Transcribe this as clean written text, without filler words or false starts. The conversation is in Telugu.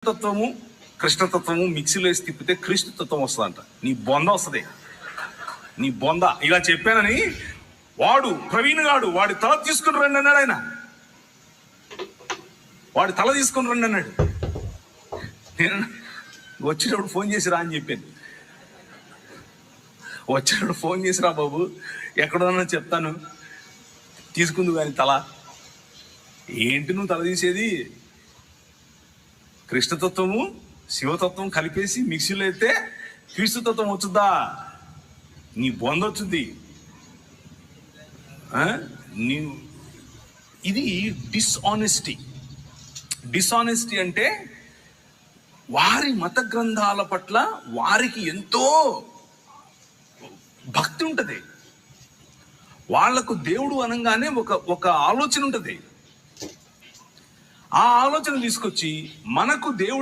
తత్వము కృష్ణతత్వము మిక్సీలో వేసి తిప్పితే క్రీస్తు తత్వం వస్తుందంట. నీ బొంద వస్తుంది, నీ బొంద. ఇలా చెప్పానని వాడు ప్రవీణ్ గాడు వాడి తల తీసుకుని రండి అన్నాడు. ఆయన వాడి తల తీసుకుని రండి అన్నాడు. నేను వచ్చేటప్పుడు ఫోన్ చేసి రా అని చెప్పాను. వచ్చేటప్పుడు ఫోన్ చేసి రా బాబు, ఎక్కడున్నా చెప్తాను, తీసుకుందు కానీ తల. ఏంటి నువ్వు తల తీసేది? కృష్ణతత్వము శివతత్వం కలిపేసి మిక్సీలో అయితే క్రీస్తుతత్వం వచ్చుద్దా? నీ బొంద వచ్చింది. ఇది డిస్ఆనెస్టీ. డిస్ఆనెస్టీ అంటే వారి మత గ్రంథాల పట్ల వారికి ఎంతో భక్తి ఉంటుంది. వాళ్లకు దేవుడు అనగానే ఒక ఆలోచన ఉంటుంది. ఆ ఆలోచన తీసుకొచ్చి మనకు దేవుడు